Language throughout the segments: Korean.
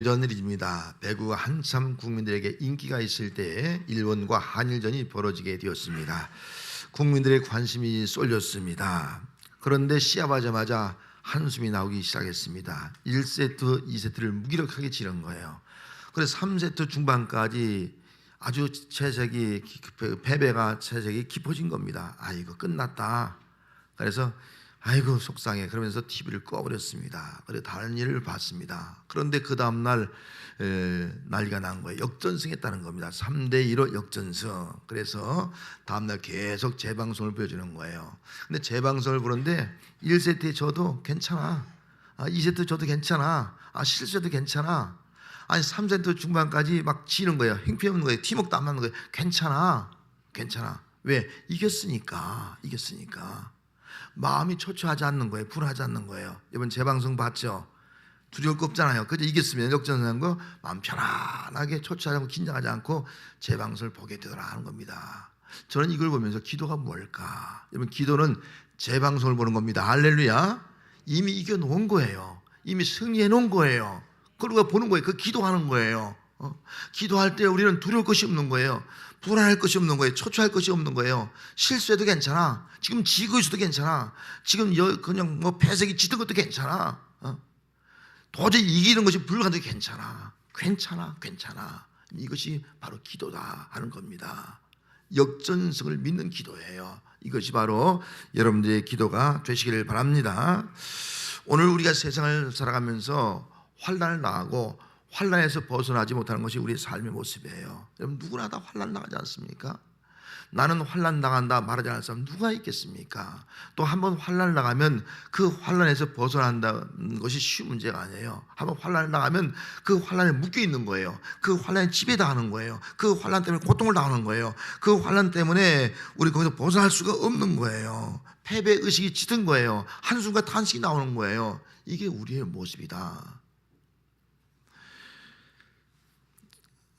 이런 일입니다. 배구가 한참 국민들에게 인기가 있을 때 일본과 한일전이 벌어지게 되었습니다. 국민들의 관심이 쏠렸습니다. 그런데 시합하자마자 한숨이 나오기 시작했습니다. 1세트, 2세트를 무기력하게 치른 거예요. 그래서 3세트 중반까지 아주 패배가 채색이 깊어진 겁니다. 아이고 끝났다. 그래서 아이고 속상해 그러면서 TV를 꺼버렸습니다. 그리고 다른 일을 봤습니다. 그런데 그 다음날 난리가 난 거예요. 역전승했다는 겁니다. 3대2로 역전승. 그래서 다음날 계속 재방송을 보여주는 거예요. 근데 재방송을 보는데 1세트에 져도 괜찮아, 2세트 져도 괜찮아, 실수해도 괜찮아, 아니 3세트 중반까지 막 지는 거예요. 형편없는 거예요. 팀워크도 안 맞는 거예요. 괜찮아, 괜찮아. 왜? 이겼으니까. 마음이 초조하지 않는 거예요. 불안하지 않는 거예요. 이번 재방송 봤죠? 두려울 거 없잖아요. 그저 이겼으면 역전한 거 마음 편안하게 초조하지 않고 긴장하지 않고 재방송을 보게 되더라 하는 겁니다. 저는 이걸 보면서 기도가 뭘까? 여러분, 기도는 재방송을 보는 겁니다. 할렐루야. 이미 이겨놓은 거예요. 이미 승리해 놓은 거예요. 그걸 보는 거예요. 그 기도하는 거예요. 기도할 때 우리는 두려울 것이 없는 거예요. 불안할 것이 없는 거예요. 초조할 것이 없는 거예요. 실수해도 괜찮아. 지금 지고 있어도 괜찮아. 지금 그냥 패색이 짙은 것도 괜찮아. 도저히 이기는 것이 불가능해도 괜찮아. 이것이 바로 기도다 하는 겁니다. 역전승을 믿는 기도예요. 이것이 바로 여러분들의 기도가 되시기를 바랍니다. 오늘 우리가 세상을 살아가면서 환난을 당하고 환난에서 벗어나지 못하는 것이 우리의 삶의 모습이에요. 여러분, 누구나 다 환난 당하지 않습니까? 나는 환난 당한다 말하지 않을 사람 누가 있겠습니까? 또 한번 환난을 당하면 그 환난에서 벗어난다는 것이 쉬운 문제가 아니에요. 한번 환난을 당하면 그 환난에 묶여 있는 거예요. 그 환난에 지배당하는 거예요. 그 환난 때문에 고통을 당하는 거예요. 그 환난 때문에 우리 거기서 벗어날 수가 없는 거예요. 패배 의식이 짙은 거예요. 한숨과 탄식이 나오는 거예요. 이게 우리의 모습이다.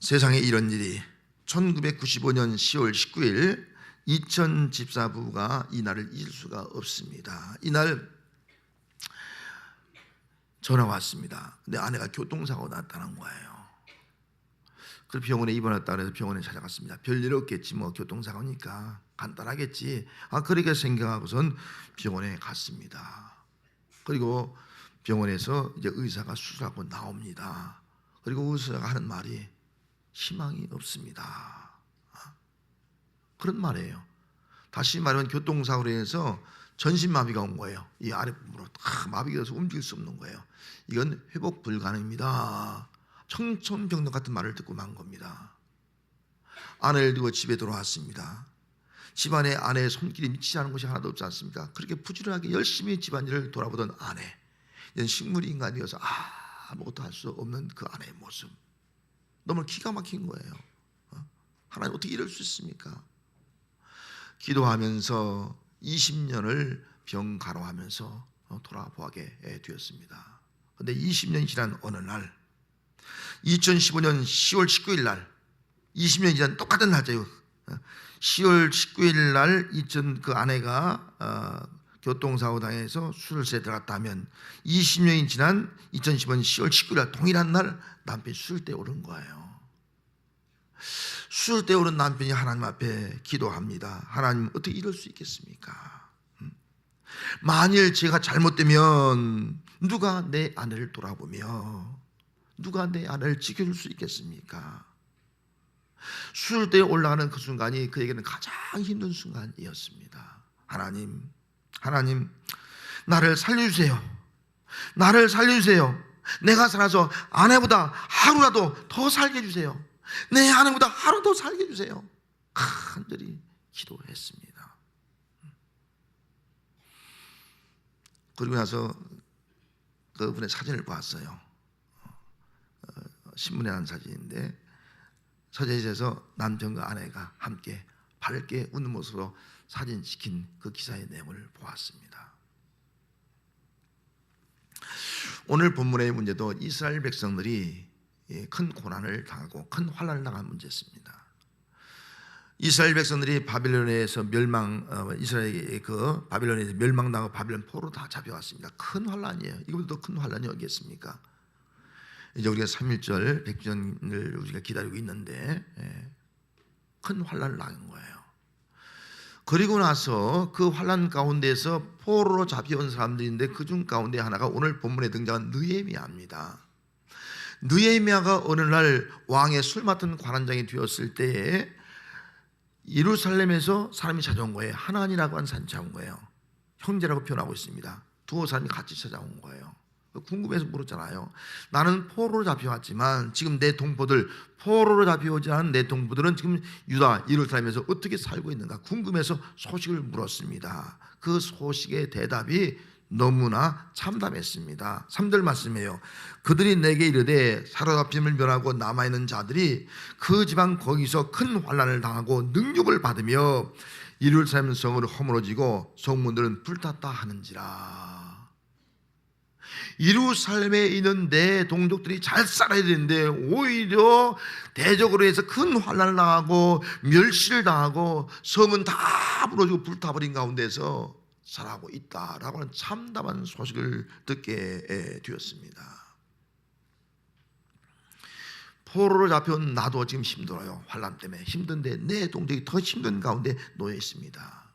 세상에 이런 일이 1995년 10월 19일 이천 집사부가 이 날을 잊을 수가 없습니다. 이날 전화 왔습니다. 내 아내가 교통사고 났다는 거예요. 그래서 병원에 입원했다고 해서 병원에 찾아갔습니다. 별일 없겠지, 교통사고니까 간단하겠지, 그렇게 생각하고선 병원에 갔습니다. 그리고 병원에서 이제 의사가 수술하고 나옵니다. 그리고 의사가 하는 말이 희망이 없습니다. 그런 말이에요. 다시 말하면 교통사고로 인해서 전신마비가 온 거예요. 이 아랫부분으로 다 마비가 돼서 움직일 수 없는 거예요. 이건 회복 불가능입니다. 청천벽력 같은 말을 듣고 만 겁니다. 아내를 두고 집에 돌아왔습니다. 집안에 아내의 손길이 미치지 않은 것이 하나도 없지 않습니까? 그렇게 부지런하게 열심히 집안일을 돌아보던 아내, 이런 식물 인간이어서 아무것도 할 수 없는 그 아내의 모습, 너무 기가 막힌 거예요. 하나님 어떻게 이럴 수 있습니까? 기도하면서 20년을 병가로하면서 돌아보게 되었습니다. 그런데 20년이 지난 어느 날 2015년 10월 19일 날 20년이 지난 똑같은 날짜예요. 10월 19일 날 그 아내가 교통사고 당해서 수술실에 들어갔다 하면 20년이 지난 2015년 10월 19일 날 동일한 날 남편이 수술대에 오른 거예요. 수술대에 오른 남편이 하나님 앞에 기도합니다. 하나님, 어떻게 이럴 수 있겠습니까? 만일 제가 잘못되면 누가 내 아내를 돌아보며 누가 내 아내를 지켜줄 수 있겠습니까? 수술대에 올라가는 그 순간이 그에게는 가장 힘든 순간이었습니다. 하나님, 나를 살려주세요. 내가 살아서 아내보다 하루라도 더 살게 해주세요. 내 아내보다 하루 더 살게 해주세요. 간절히 기도했습니다. 그리고 나서 그분의 사진을 봤어요. 신문에 난 사진인데 서재에서 남편과 아내가 함께 밝게 웃는 모습으로 사진 찍힌 그 기사의 내용을 보았습니다. 오늘 본문의 문제도 이스라엘 백성들이 큰 고난을 당하고 큰 환난을 당한 문제였습니다. 이스라엘 백성들이 바빌론에서 이스라엘이 그 바빌론에서 멸망당하고 바빌론 포로 다 잡혀왔습니다. 큰 환난이에요. 이것보다 더 큰 환난이 어디겠습니까? 이제 우리가 3.1절 백주년을 우리가 기다리고 있는데 큰 환란을 당한 거예요. 그리고 나서 그 환란 가운데서 포로로 잡혀온 사람들인데 그중 가운데 하나가 오늘 본문에 등장한 느헤미야입니다. 느헤미야가 어느 날 왕의 술 맡은 관원장이 되었을 때에 예루살렘에서 사람이 찾아온 거예요. 하나니라고 하는 사람이 찾아온 거예요. 형제라고 표현하고 있습니다. 두어 사람이 같이 찾아온 거예요. 궁금해서 물었잖아요. 나는 포로로 잡혀왔지만 지금 내 동포들, 포로로 잡혀오지 않은 내 동포들은 지금 유다 예루살렘에서 어떻게 살고 있는가 궁금해서 소식을 물었습니다. 그 소식의 대답이 너무나 참담했습니다. 3절 말씀이에요. 그들이 내게 이르되 사로잡힘을 면하고 남아있는 자들이 그 지방 거기서 큰 환난을 당하고 능욕을 받으며 예루살렘 성을 허물어지고 성문들은 불탔다 하는지라. 예루살렘에 있는 내 동족들이 잘 살아야 되는데 오히려 대적으로 해서 큰 환난을 당하고 멸시를 당하고 성은 다 무너지고 불타버린 가운데서 살아가고 있다라고 하는 참담한 소식을 듣게 되었습니다. 포로로 잡혀온 나도 지금 힘들어요. 환난 때문에 힘든데 내 동족이 더 힘든 가운데 놓여 있습니다.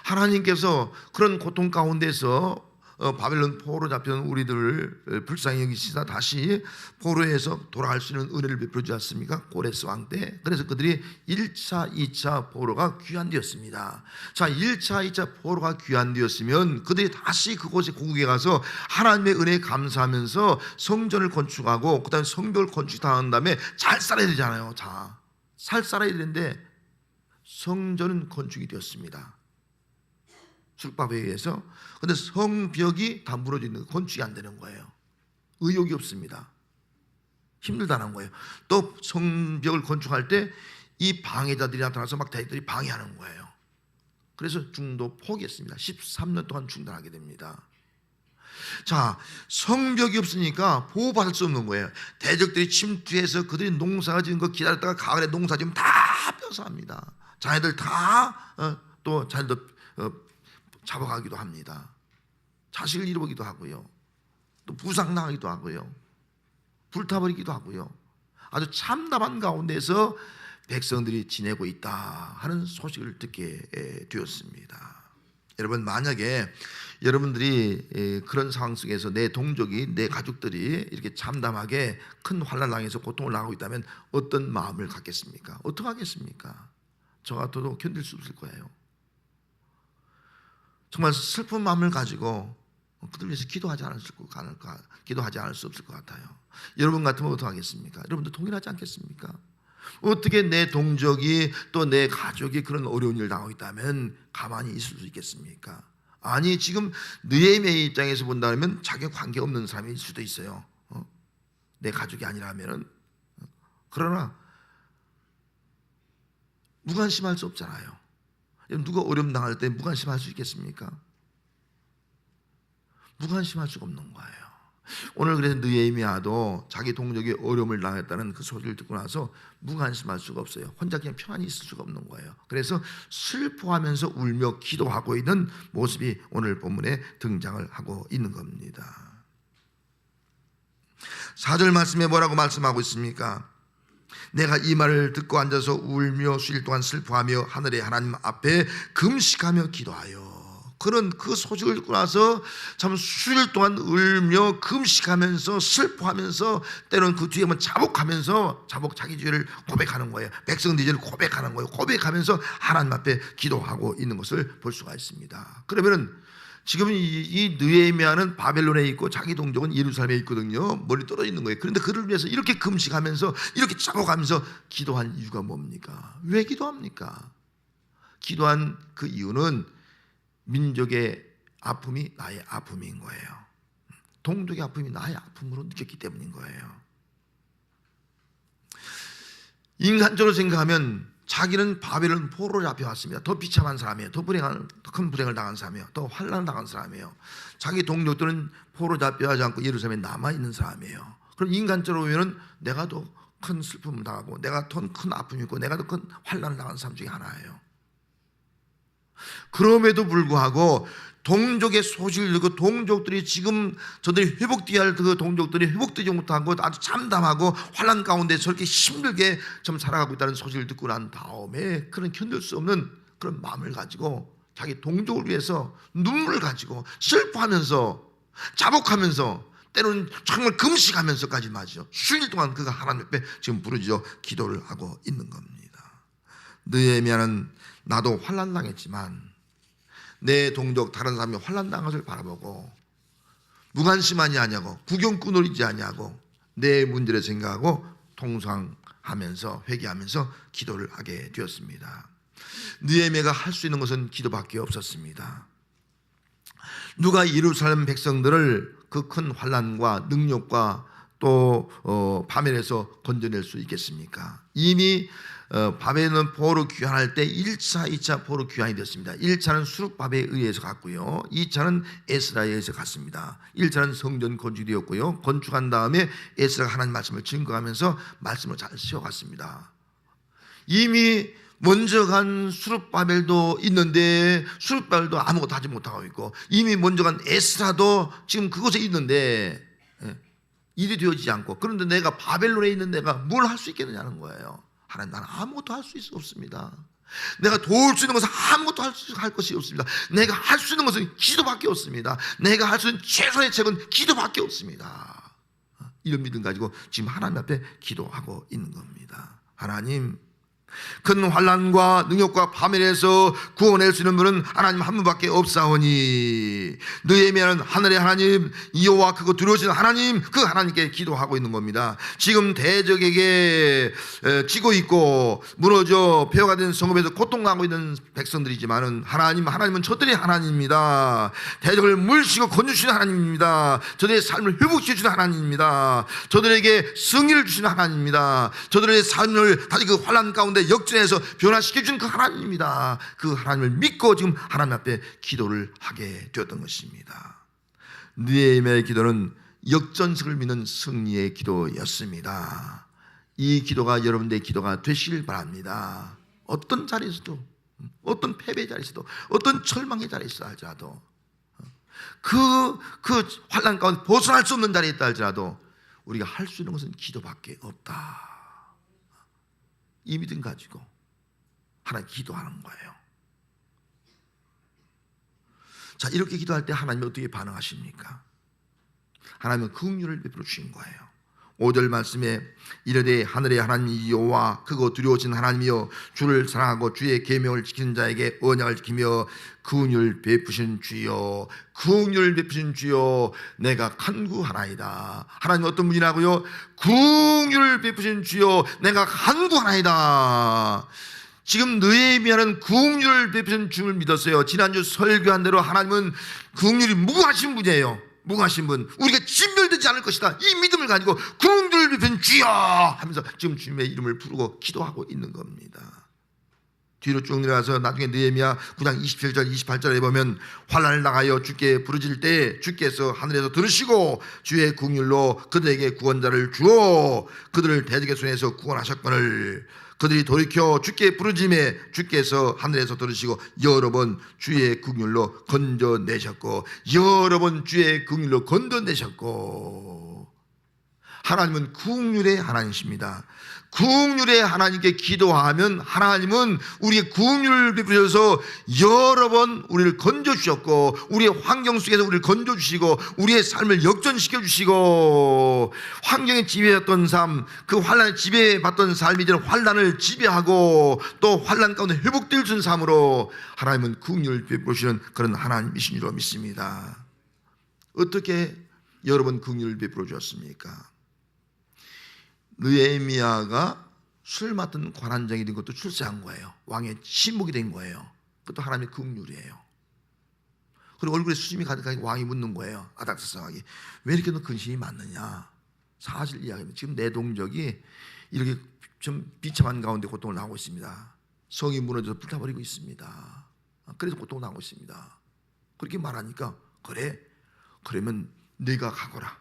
하나님께서 그런 고통 가운데서 바벨론 포로로 잡혀온 우리들을 불쌍히 여기시다 다시 포로에서 돌아갈 수 있는 은혜를 베풀어 주셨습니까? 고레스 왕 때. 그래서 그들이 1차, 2차 포로가 귀환되었습니다. 자, 1차, 2차 포로가 귀환되었으면 그들이 다시 그곳에 고국에 가서 하나님의 은혜에 감사하면서 성전을 건축하고 그 다음에 성벽을 건축한 다음에 잘 살아야 되잖아요. 자, 잘 살아야 되는데 성전은 건축이 되었습니다. 술밥에 의해서. 근데 성벽이 다 무너져 있는, 건축이 안 되는 거예요. 의욕이 없습니다. 힘들다는 거예요. 또 성벽을 건축할 때 이 방해자들이 나타나서 막 대적들이 방해하는 거예요. 그래서 중도 포기했습니다. 13년 동안 중단하게 됩니다. 자, 성벽이 없으니까 보호받을 수 없는 거예요. 대적들이 침투해서 그들이 농사가 지은 거 기다렸다가 가을에 농사 지으면 다 뺏어합니다. 자녀들 다 또 자녀들 잡아가기도 합니다. 자식을 잃어보기도 하고요. 또 부상당하기도 하고요. 불타버리기도 하고요. 아주 참담한 가운데서 백성들이 지내고 있다 하는 소식을 듣게 되었습니다. 여러분, 만약에 여러분들이 그런 상황 속에서 내 동족이, 내 가족들이 이렇게 참담하게 큰 환난 당해서 고통을 당하고 있다면 어떤 마음을 갖겠습니까? 어떻게 하겠습니까? 저 같아도 견딜 수 없을 거예요. 정말 슬픈 마음을 가지고 그들 위해서 기도하지 않을 수 없을 것 같아요. 여러분 같으면 어떻게 하겠습니까? 여러분도 동일하지 않겠습니까? 어떻게 내 동족이 또 내 가족이 그런 어려운 일을 당하고 있다면 가만히 있을 수 있겠습니까? 아니, 지금 느헤미야의 입장에서 본다면 자기 관계없는 사람일 수도 있어요. 내 가족이 아니라면. 그러나 무관심할 수 없잖아요. 누가 어려움 당할 때 무관심할 수 있겠습니까? 무관심할 수가 없는 거예요. 오늘 그래서 느헤미야도 자기 동족이 어려움을 당했다는 그 소리를 듣고 나서 무관심할 수가 없어요. 혼자 그냥 편안히 있을 수가 없는 거예요. 그래서 슬퍼하면서 울며 기도하고 있는 모습이 오늘 본문에 등장을 하고 있는 겁니다. 4절 말씀에 뭐라고 말씀하고 있습니까? 내가 이 말을 듣고 앉아서 울며 수일 동안 슬퍼하며 하늘의 하나님 앞에 금식하며 기도하여. 그런 그 소식을 듣고 나서 참 수일 동안 울며 금식하면서 슬퍼하면서 때로는 그 뒤에 자복하면서 자기 죄를 고백하는 거예요. 백성들 죄를 고백하는 거예요. 고백하면서 하나님 앞에 기도하고 있는 것을 볼 수가 있습니다. 그러면은 지금 이 느헤미야는 바벨론에 있고 자기 동족은 예루살렘에 있거든요. 멀리 떨어져 있는 거예요. 그런데 그를 위해서 이렇게 금식하면서 이렇게 자복하면서 기도한 이유가 뭡니까? 왜 기도합니까? 기도한 그 이유는 민족의 아픔이 나의 아픔인 거예요. 동족의 아픔이 나의 아픔으로 느꼈기 때문인 거예요. 인간적으로 생각하면 자기는 바벨론 포로로 잡혀왔습니다. 더 비참한 사람이에요. 더 큰 불행을 당한 사람이에요. 더 환난을 당한 사람이에요. 자기 동족들은 포로 잡혀하지 않고 예루살렘에 남아있는 사람이에요. 그럼 인간적으로 보면 내가 더 큰 슬픔을 당하고 내가 더 큰 아픔이 있고 내가 더 큰 환난을 당한 사람 중에 하나예요. 그럼에도 불구하고 동족의 소식을 듣고 동족들이 지금 저들이 회복되어야 할 그 동족들이 회복되지 못하고 아주 참담하고 환난 가운데 저렇게 힘들게 좀 살아가고 있다는 소식을 듣고 난 다음에 그런 견딜 수 없는 그런 마음을 가지고 자기 동족을 위해서 눈물을 가지고 슬퍼하면서 자복하면서 때로는 정말 금식하면서까지 말이죠. 수일 동안 그가 하나님 앞에 지금 부르짖어 기도를 하고 있는 겁니다. 느헤미야는 나도 환난 당했지만 내 동족 다른 사람이 환난 당한 것을 바라보고 무관심하지 아니하고 구경꾼놀이지 아니하고 내 문제를 생각하고 통성하면서 회개하면서 기도를 하게 되었습니다. 느헤미야가 할 수 있는 것은 기도밖에 없었습니다. 누가 예루살렘 백성들을 그 큰 환난과 능력과 또 바벨에서 건져낼 수 있겠습니까? 이미 바벨은 포로 귀환할 때 1차, 2차 포로 귀환이 됐습니다. 1차는 수룹바벨에 의해서 갔고요. 2차는 에스라에 의해서 갔습니다. 1차는 성전 건축이었고요. 건축한 다음에 에스라가 하나님 말씀을 증거하면서 말씀을 잘 세워갔습니다. 이미 먼저 간 수룹바벨도 있는데 수룹바벨도 아무것도 하지 못하고 있고 이미 먼저 간 에스라도 지금 그곳에 있는데 일이 되어지지 않고 그런데 내가 바벨론에 있는 내가 뭘 할 수 있겠느냐는 거예요. 하나님 나는 아무것도 할 수 없습니다. 내가 도울 수 있는 것은 아무것도 할 것이 없습니다. 내가 할 수 있는 것은 기도밖에 없습니다. 내가 할 수 있는 최선의 책은 기도밖에 없습니다. 이런 믿음 가지고 지금 하나님 앞에 기도하고 있는 겁니다. 하나님 큰 환난과 능력과 파멸에서 구원할 수 있는 분은 하나님 한 분밖에 없사오니 느헤미야는 하늘의 하나님 여호와 그거 두려우신 하나님 그 하나님께 기도하고 있는 겁니다. 지금 대적에게 지고 있고 무너져 폐허가 된 성읍에서 고통당하고 있는 백성들이지만은 하나님은 저들의 하나님입니다. 대적을 물리치고 건져주시는 하나님입니다. 저들의 삶을 회복시켜주시는 하나님입니다. 저들에게 승리를 주시는 하나님입니다. 저들의 삶을 다시 그 환난 가운데 역전해서 변화시켜준 그 하나님입니다. 그 하나님을 믿고 지금 하나님 앞에 기도를 하게 되었던 것입니다. 느헤미야의 기도는 역전석을 믿는 승리의 기도였습니다. 이 기도가 여러분들의 기도가 되시길 바랍니다. 어떤 자리에서도 어떤 패배의 자리에서도 어떤 절망의 자리에서 할지라도 그 환난 가운데 벗어날 수 없는 자리에 있다 할지라도 우리가 할 수 있는 것은 기도밖에 없다. 이 믿음 가지고 하나님 기도하는 거예요. 자, 이렇게 기도할 때 하나님이 어떻게 반응하십니까? 하나님은 긍휼을 베풀어 주신 거예요. 5절 말씀에 이르되 하늘의 하나님 여호와 크고 두려우신 하나님이여 주를 사랑하고 주의 계명을 지키는 자에게 언약을 지키며 긍휼 베푸신 주여 긍휼 베푸신 주여 내가 간구하나이다. 하나님 어떤 분이라고요? 긍휼 베푸신 주여 내가 간구하나이다. 지금 느헤미야는 긍휼을 베푸신 주를 믿었어요. 지난주 설교한 대로 하나님은 긍휼이 무궁하신 분이에요. 무궁하신 분, 우리가 진멸되지 않을 것이다. 이 믿음을 가지고 긍휼을 베푸신 주여 하면서 지금 주님의 이름을 부르고 기도하고 있는 겁니다. 뒤로 쭉 내려가서 나중에 느헤미야 9장 27절 28절에 보면 환난을 당하여 주께 부르짖을 때 주께서 하늘에서 들으시고 주의 긍휼로 그들에게 구원자를 주어 그들을 대적의 손에서 구원하셨거늘 그들이 돌이켜 주께 부르짖음에 주께서 하늘에서 들으시고 여러 번 주의 긍휼로 건져내셨고 여러 번 주의 긍휼로 건져내셨고 하나님은 긍휼의 하나님이십니다. 긍휼의 하나님께 기도하면 하나님은 우리의 긍휼을 베푸셔서 여러 번 우리를 건져주셨고 우리의 환경 속에서 우리를 건져주시고 우리의 삶을 역전시켜주시고 환경에 지배했던 삶, 그 환란에 지배받던 삶이 이제는 환란을 지배하고 또 환란 가운데 회복될 수 있는 삶으로 하나님은 긍휼을 베푸시는 그런 하나님이신 줄로 믿습니다. 어떻게 여러 번 긍휼을 베풀어 주셨습니까? 느헤미야가 술 맡은 관원장이 된 것도 출세한 거예요. 왕의 신복이 된 거예요. 그것도 하나님의 긍휼이에요. 그리고 얼굴에 수심이 가득하게 왕이 묻는 거예요. 아닥사스하게 왜 이렇게 너 근심이 많느냐. 사실 이야기입니다. 지금 내 동족이 이렇게 좀 비참한 가운데 고통을 당하고 있습니다. 성이 무너져서 불타버리고 있습니다. 그래서 고통을 당하고 있습니다. 그렇게 말하니까 그래? 그러면 네가 가거라.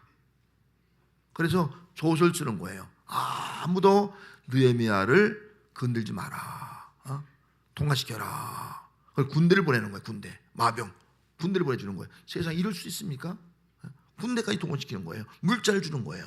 그래서 조서를 쓰는 거예요. 아무도 느헤미야를 건들지 마라. 통과시켜라. 그걸 군대를 보내는 거예요. 군대, 마병, 군대를 보내주는 거예요. 세상에 이럴 수 있습니까? 군대까지 동원시키는 거예요. 물자를 주는 거예요.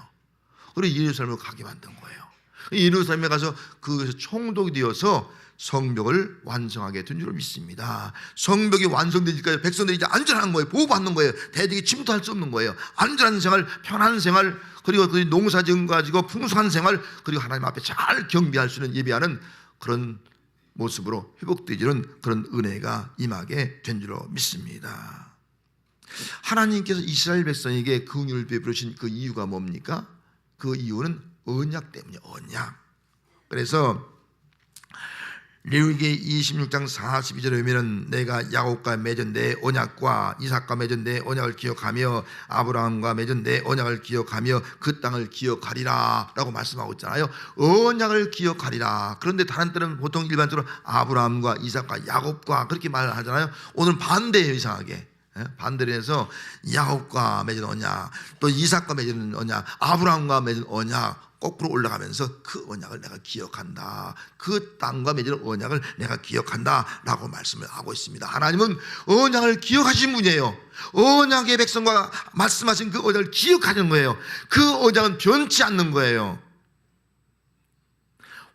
그리고 예루살렘으로 가게 만든 거예요. 예루살렘에 가서 그것이 총독이 되어서 성벽을 완성하게 된 줄 믿습니다. 성벽이 완성되니까 백성들이 이제 안전한 거예요. 보호받는 거예요. 대적이 침투할 수 없는 거예요. 안전한 생활, 편한 생활, 그리고 그 농사지은 가지고 풍성한 생활, 그리고 하나님 앞에 잘 경배할 수 있는 예배하는 그런 모습으로 회복되지는 그런 은혜가 임하게 된 줄로 믿습니다. 하나님께서 이스라엘 백성에게 긍휼을 베푸신 그 이유가 뭡니까? 그 이유는 언약 때문이에요. 언약. 그래서 레위기 26장 42절에 보면 내가 야곱과 맺은 내 언약과 이삭과 맺은 내 언약을 기억하며 아브라함과 맺은 내 언약을 기억하며 그 땅을 기억하리라 라고 말씀하고 있잖아요. 언약을 기억하리라. 그런데 다른 때는 보통 일반적으로 아브라함과 이삭과 야곱과 그렇게 말을 하잖아요. 오늘 반대예요. 이상하게 반대로 해서 야곱과 맺은 언약, 또 이삭과 맺은 언약, 아브라함과 맺은 언약 거꾸로 올라가면서 그 언약을 내가 기억한다. 그 땅과 맺은 언약을 내가 기억한다 라고 말씀을 하고 있습니다. 하나님은 언약을 기억하신 분이에요. 언약의 백성과 말씀하신 그 언약을 기억하는 거예요. 그 언약은 변치 않는 거예요.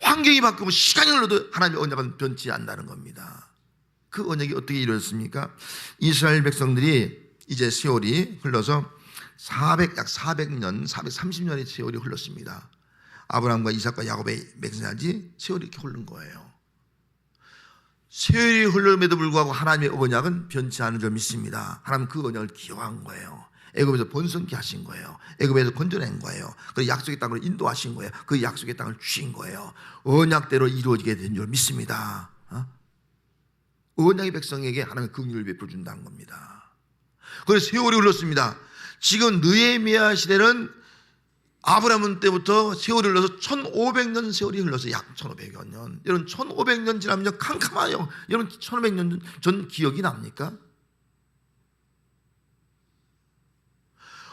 환경이 바뀌고 시간이 흘러도 하나님의 언약은 변치 않는다는 겁니다. 그 언약이 어떻게 이루어졌습니까? 이스라엘 백성들이 이제 세월이 흘러서 약 400년, 430년의 세월이 흘렀습니다. 아브라함과 이삭과 야곱의 맺은지 세월이 이렇게 흐른 거예요. 세월이 흘름에도 불구하고 하나님의 언약은 변치 않은 줄 믿습니다. 하나님은 그 언약을 기억한 거예요. 애굽에서 번성케 하신 거예요. 애굽에서 건져낸 거예요. 그 약속의 땅으로 인도하신 거예요. 그 약속의 땅을 주신 거예요. 언약대로 이루어지게 된 줄 믿습니다. 언약의 백성에게 하나님의 긍휼을 베풀어 준다는 겁니다. 그래서 세월이 흘렀습니다. 지금 느헤미야 시대는 아브라함 때부터 세월이 흘러서 1500년 세월이 흘러서 약 1500여 년. 여러분 1500년 지나면 캄캄해요. 여러분 1500년 전 기억이 납니까?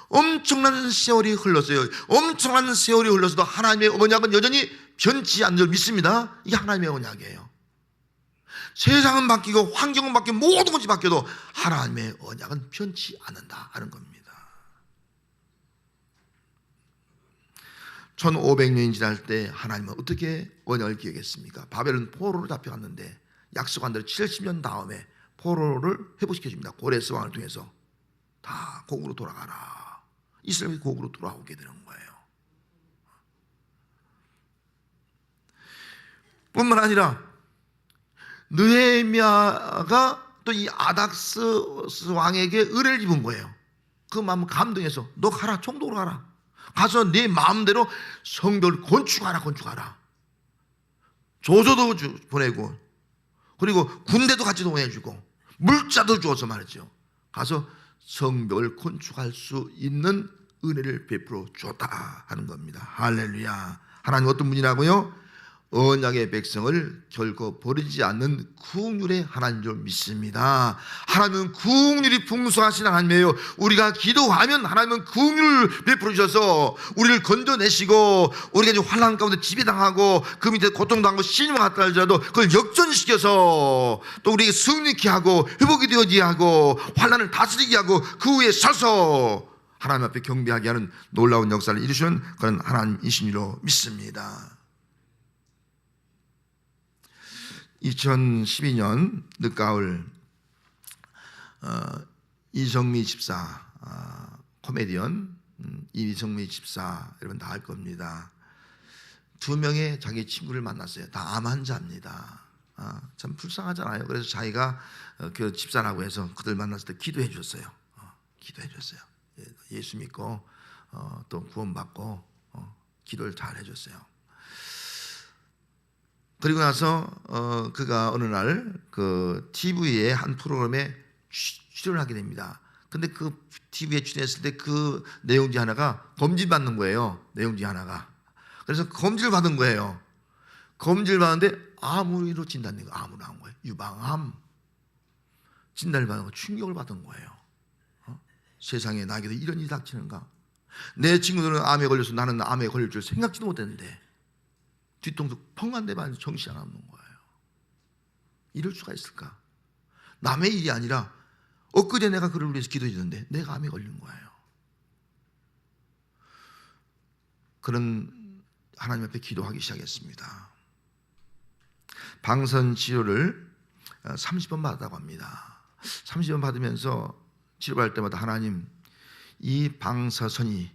엄청난 세월이 흘렀어요. 엄청난 세월이 흘러서도 하나님의 언약은 여전히 변치 않는 줄 믿습니다. 이게 하나님의 언약이에요. 세상은 바뀌고 환경은 바뀌고 모든 것이 바뀌어도 하나님의 언약은 변치 않는다 하는 겁니다. 1500년이 지날 때 하나님은 어떻게 언약을 기억했습니까? 바벨론 포로로 잡혀갔는데 약속한 대로 70년 다음에 포로를 회복시켜 줍니다. 고레스 왕을 통해서 다 고국으로 돌아가라. 이스라엘이 고국으로 돌아오게 되는 거예요. 뿐만 아니라 느헤미야가 또 이 아닥스 왕에게 의뢰를 입은 거예요. 그 마음 감동해서 너 가라, 총독으로 가라. 가서 네 마음대로 성벽을 건축하라. 조서도 보내고 그리고 군대도 같이 동원해주고 물자도 주어서 말이죠. 가서 성벽을 건축할 수 있는 은혜를 베풀어 줬다 하는 겁니다. 할렐루야. 하나님 어떤 분이라고요? 언약의 백성을 결코 버리지 않는 긍휼의 하나님인 줄 믿습니다. 하나님은 긍휼이 풍성하신 하나님이에요. 우리가 기도하면 하나님은 긍휼을 베풀어 주셔서 우리를 건져내시고 우리가 이제 환난 가운데 지배당하고 그 밑에 고통당하고 신임을 갖다 할지라도 그걸 역전시켜서 또 우리에게 승리케 하고 회복이 되어지게 하고 환난을 다스리게 하고 그 위에 서서 하나님 앞에 경배하게 하는 놀라운 역사를 이루시는 그런 하나님이신 줄로 믿습니다. 2012년 늦가을 이정미 집사, 코미디언 이정미 집사 여러분 다 알 겁니다. 2명의 자기 친구를 만났어요. 다 암 환자입니다. 참 불쌍하잖아요. 그래서 자기가 그 집사라고 해서 그들 만났을 때 기도해 줬어요. 예수 믿고 또 구원받고 기도를 잘 해줬어요. 그리고 나서 그가 어느 날 그 TV의 한 프로그램에 출연을 하게 됩니다. 근데 그 TV에 출연했을 때 그 내용 중 하나가 검진받는 거예요. 내용 중 하나가. 그래서 검진을 받은 거예요. 검진을 받는데 암으로 진단된 거예요. 암으로 한 거예요. 유방암 진단을 받은 거 충격을 받은 거예요. 세상에 나에게도 이런 일이 닥치는가? 내 친구들은 암에 걸려서 나는 암에 걸릴 줄 생각지도 못했는데 뒤통수 펑 한 대만 정신이 안 없는 거예요. 이럴 수가 있을까? 남의 일이 아니라 엊그제 내가 그를 위해서 기도했는데 내가 암에 걸린 거예요. 그런 하나님 앞에 기도하기 시작했습니다. 방선 치료를 30번 받았다고 합니다. 30번 받으면서 치료받을 때마다 하나님, 이 방선이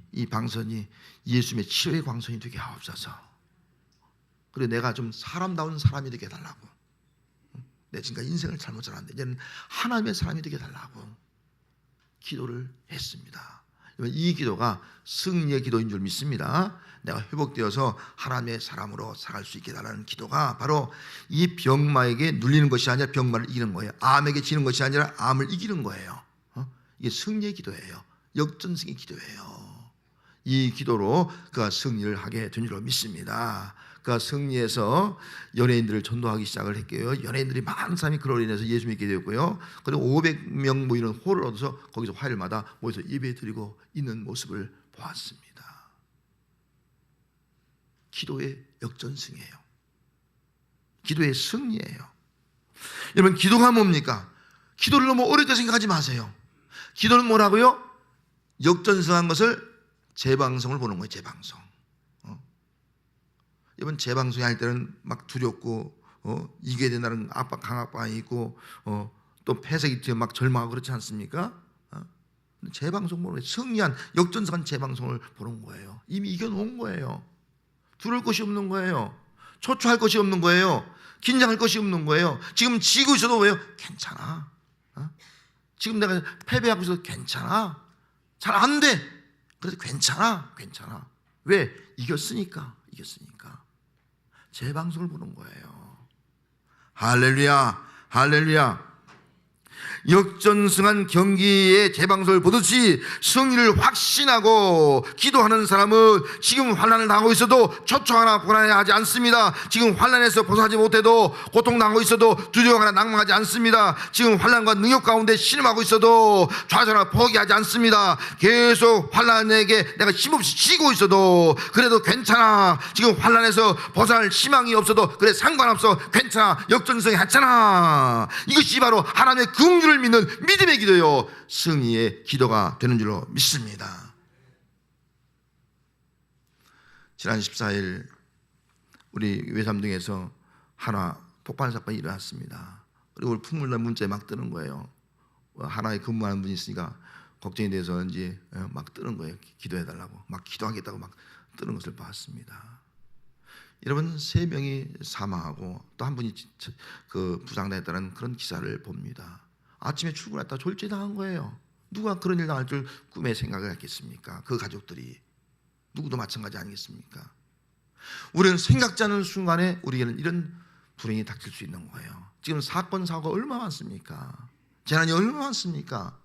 예수님의 치료의 광선이 되게 하옵소서. 그리고 내가 좀 사람다운 사람이 되게 해달라고. 내 지금까지 인생을 잘못 살았는데 이제는 하나님의 사람이 되게 해달라고 기도를 했습니다. 이 기도가 승리의 기도인 줄 믿습니다. 내가 회복되어서 하나님의 사람으로 살아갈 수 있게 해달라는 기도가 바로 이 병마에게 눌리는 것이 아니라 병마를 이기는 거예요. 암에게 지는 것이 아니라 암을 이기는 거예요. 이게 승리의 기도예요. 역전승의 기도예요. 이 기도로 그가 승리를 하게 된 줄로 믿습니다. 그가 승리해서 연예인들을 전도하기 시작을 했고요. 연예인들이 많은 사람이 그로 인해서 예수 믿게 되었고요. 그리고 500명 모이는 홀을 얻어서 거기서 화요일마다 모여서 예배드리고 있는 모습을 보았습니다. 기도의 역전승이에요. 기도의 승리예요. 여러분, 기도가 뭡니까? 기도를 너무 어렵게 생각하지 마세요. 기도는 뭐라고요? 역전승한 것을 재방송을 보는 거예요. 재방송. 여러분, 재방송이 할 때는 막 두렵고 이겨야 된다는 압박, 강압감이 있고 또 패색이 뒤에 막 절망하고 그렇지 않습니까? 재방송 보는 거예요. 승리한 역전승한 재방송을 보는 거예요. 이미 이겨놓은 거예요. 두려울 것이 없는 거예요. 초조할 것이 없는 거예요. 긴장할 것이 없는 거예요. 지금 지고 있어도 왜요? 괜찮아. 지금 내가 패배하고 있어도 괜찮아. 잘 안 돼. 그래도 괜찮아. 왜? 이겼으니까. 재방송을 보는 거예요. 할렐루야. 역전승한 경기의 재방송을 보듯이 승리를 확신하고 기도하는 사람은 지금 환난을 당하고 있어도 초조하거나 고난해하지 않습니다. 지금 환난에서 벗어나지 못해도 고통당하고 있어도 두려워하거나 낭망하지 않습니다. 지금 환난과 능력 가운데 신음하고 있어도 좌절하거나 포기하지 않습니다. 계속 환난에게 내가 힘없이 지고 있어도 그래도 괜찮아. 지금 환난에서 벗어날 희망이 없어도 그래 상관없어. 괜찮아. 역전승 했잖아. 이것이 바로 하나님의 긍휼을 믿는 믿음의 기도요, 승리의 기도가 되는 줄로 믿습니다. 지난 14일 우리 외삼동에서 하나 폭발 사건이 일어났습니다. 그리고 풍물난 문자에 막 뜨는 거예요. 하나에 근무하는 분이 있으니까 걱정이 돼서인지 막 뜨는 거예요. 기도해달라고, 막 기도하겠다고 막 뜨는 것을 봤습니다. 여러분, 3명이 사망하고 또 한 분이 부상당했다는 그런 기사를 봅니다. 아침에 출근했다 졸지당한 거예요. 누가 그런 일 당할 줄 꿈에 생각을 했겠습니까? 그 가족들이. 누구도 마찬가지 아니겠습니까? 우리는 생각지 않은 순간에 우리에게는 이런 불행이 닥칠 수 있는 거예요. 지금 사건 사고가 얼마나 많습니까? 재난이 얼마나 많습니까?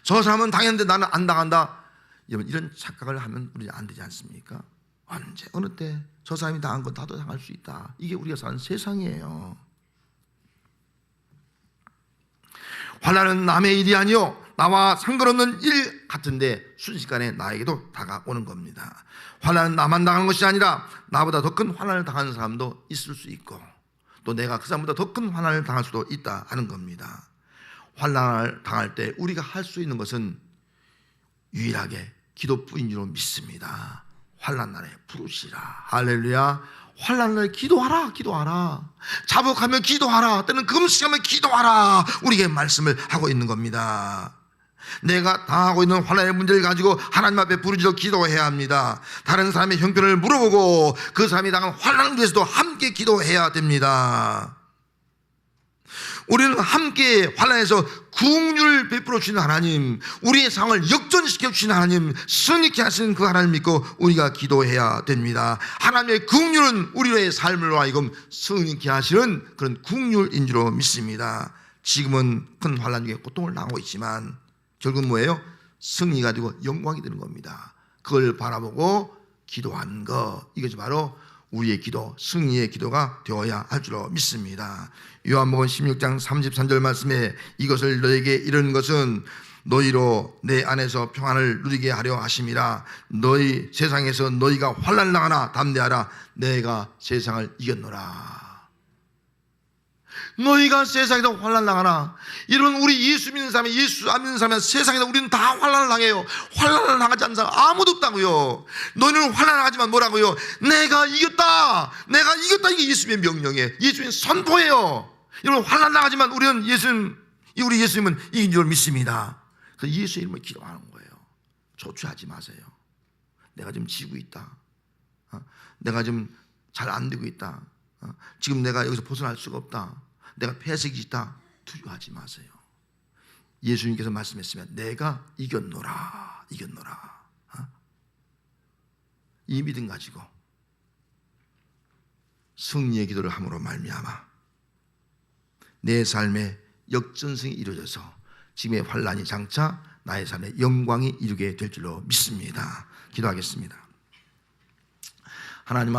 저 사람은 당했는데 나는 안 당한다. 여러분, 이런 착각을 하면 우리 안 되지 않습니까? 언제 어느 때 저 사람이 당한 건 나도 당할 수 있다. 이게 우리가 사는 세상이에요. 환난은 남의 일이 아니요 나와 상관없는 일 같은데 순식간에 나에게도 다가오는 겁니다. 환난은 나만 당하는 것이 아니라 나보다 더 큰 환난을 당하는 사람도 있을 수 있고 또 내가 그 사람보다 더 큰 환난을 당할 수도 있다 하는 겁니다. 환난을 당할 때 우리가 할 수 있는 것은 유일하게 기도뿐인 줄 믿습니다. 환난 날에 부르시라. 할렐루야. 환난 날에 기도하라. 자복하면 기도하라. 때는 금식하면 기도하라. 우리에게 말씀을 하고 있는 겁니다. 내가 당하고 있는 환난의 문제를 가지고 하나님 앞에 부르짖어 기도해야 합니다. 다른 사람의 형편을 물어보고 그 사람이 당한 환난을 위해서도 함께 기도해야 됩니다. 우리는 함께 환난에서 긍휼을 베풀어 주시는 하나님, 우리의 상황을 역전시켜 주시는 하나님, 승리케 하시는 그 하나님 믿고 우리가 기도해야 됩니다. 하나님의 긍휼은 우리의 삶을 하여금 승리케 하시는 그런 긍휼인 줄로 믿습니다. 지금은 큰 환난 중에 고통을 당하고 있지만 결국은 뭐예요? 승리가 되고 영광이 되는 겁니다. 그걸 바라보고 기도한 것, 이것이 바로 우리의 기도, 승리의 기도가 되어야 할 줄로 믿습니다. 요한복음 16장 33절 말씀에 이것을 너에게 이르는 것은 너희로 내 안에서 평안을 누리게 하려 하심이라. 너희 세상에서 너희가 환난을 당하나 담대하라. 내가 세상을 이겼노라. 너희가 세상에서 환난 당하나. 여러분, 우리 예수 믿는 사람이, 예수 안 믿는 사람이 세상에서 우리는 다 환난을 당해요. 환난을 당하지 않는 사람 아무도 없다고요. 너희는 환난을 하지만 뭐라고요? 내가 이겼다. 내가 이겼다. 이게 예수님의 명령이에요. 예수님의 선포예요. 여러분, 환난 당하지만 우리 예수님은 이긴 줄 믿습니다. 그래서 예수의 이름을 기도하는 거예요. 조추하지 마세요. 내가 지금 지고 있다. 내가 지금 잘 안 되고 있다. 지금 내가 여기서 벗어날 수가 없다. 내가 폐색이 있다. 두려워하지 마세요. 예수님께서 말씀했으면 내가 이겼노라. 이겼노라. 이 믿음 가지고 승리의 기도를 함으로 말미암아 내 삶의 역전승이 이루어져서 지금의 환난이 장차 나의 삶에 영광이 이루게 될 줄로 믿습니다. 기도하겠습니다. 하나님